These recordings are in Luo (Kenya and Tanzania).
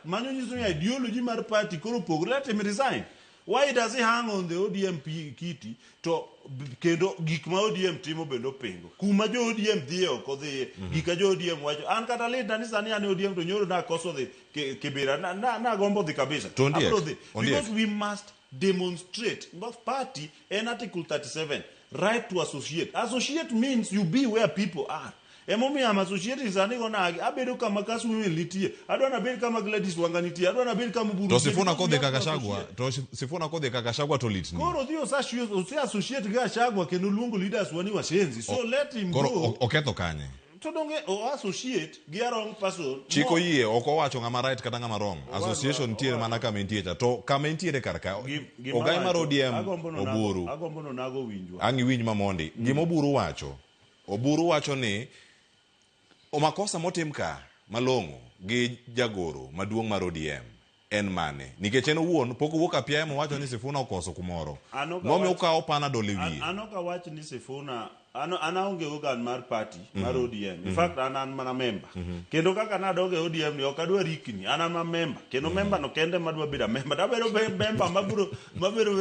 mano nyiso ni ideology mar party koro pogore. Let him resign. Why does he hang on the ODM kiti to kendo gik ma ODM timo bendo pingo kuma jo ODM dhie oko dhie gika jo ODM wacho an kata lita ni sani an ODM to nyoro na koso dhi kibira na gombo dhi kabisa abro dhi because we must demonstrate both party in article 37 right to associate means you be where people are. Emomi am associated sani gona abedo kama kasu litie adwana bed kama Gladys Wanganitie adwana bed kama Buru to Sifuna kode kakashagwa to Sifuna kode kakashagwa to litni koro dio associate ga shagwa kendo luongo leaders wani washenzi so let him go oketho kanye to donge associate gi wrong person chiko yie oko wacho ngama right kata ngama wrong association tiere mana kama intiere to kama intiere karka ogai mar ODM oburu agombo no nago winjwa angi winj mamondi gima oburu wacho ni omakosa motimka malongo gi jagoro maduong' mar ODM en mane nikech en owuon pok owuok apia mo wacho ni Sifuna okoso kumoro momi ukawo panadol e wiye anoka wacho ni Sifuna anaonge organ mar party mar ODM in fact an mana member kendo kaka nadoge ODM ni okadwa rikni an ma member kendo member no kende madwa bedo member tabedo member mabiro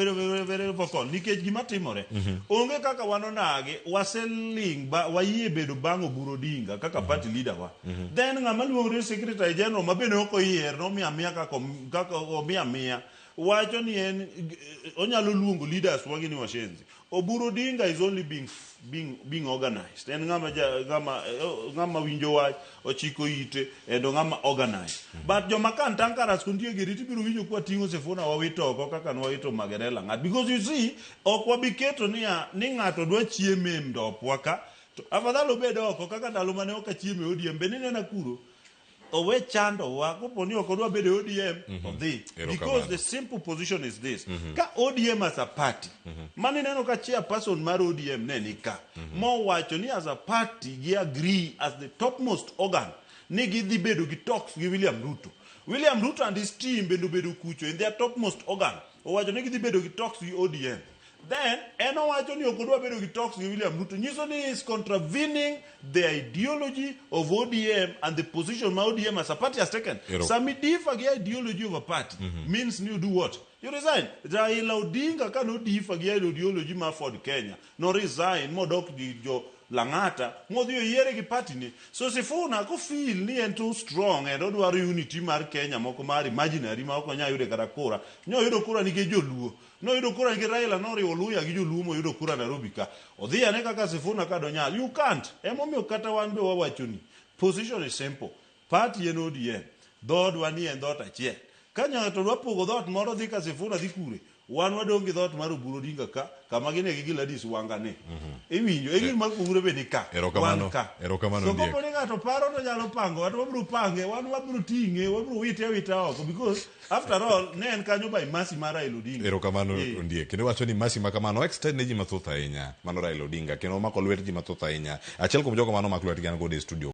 vere vokon nikech gima timore onge kaka wanonage waseling wayie bedo bango buro dinga kaka party leader wa then ngama luongre secretary general mabene okoyier no mia kaka omia wacho ni en onyalo luongo leaders wangini washenzi oburo dinga is only being organized en ngama winjo wach ochiko ite endo ngama organized but joma kan tankaras kuntie geriti biro winjo kwa tingo Sifuna wawito oko kaka wawito Magerer ngat because you see okwa biketo ni ngato dwa chieme mdopwa ka to afadhalo bedo oko kaka ndalo mane okachieme ODM benene na kuro owe chandowa koponi okodwa bedo ODM because the simple position is this ka ODM as a party mani neno ka chairperson mar ODM ne nika mo wacho ni as a party gi agree as the topmost organ ni gidhi bedo gi talks gi William Ruto and his team bedo kucho in their topmost organ owacho ni gidhi bedo gi talks gi ODM then eno wacho ni okodwa bedo gi talks gi William Ruto nyiso ni is contravening the ideology of ODM and the position my ODM as a party has taken. Sami differ gi ideology of a party means you do what? You resign. Raila Odinga no differ gi ideology ma Ford Kenya. No resign modok di jo Langata modhi yiere gi party ni. So Sifuna ko feel ni en too strong and odwaro unity mar Kenya moko mar imaginary ma okonya yude kata kura. Nyo yudo kura nikech joluo. No yudo kura nikech Raila no riwo Luya gi joluo mo yudo kura Nairobi ka. Odhi ane kaka Sifuna ka donyal. You can't. Emomiyo kata wan be wawacho ni. Position is simple. Party en ODM. Dhood wani en dhoot achiel. Ka ng'ato dwa pogo dhoot moro dhi ka Sifuna dhi kure. Wan wadong gi dhoot mar Oburu Odinga ka kama gine gi Gladys Wangane iwinjo egin makugure bende ka erokamano so kopo ni ng'ato paro to nyalo pango wan wabiro pange wan wabiro ting'e wabiro wite awita oko because after all ne en kanyo by mercy mar Raila Odinga erokamano Ondiek kendo wacho ni mercy makamano extend ne ji mathoth ahinya mano Raila Odinga kendo omako lwet ji mathoth ahinya achiel kuom jogo mano omako lwetgi an godo e studio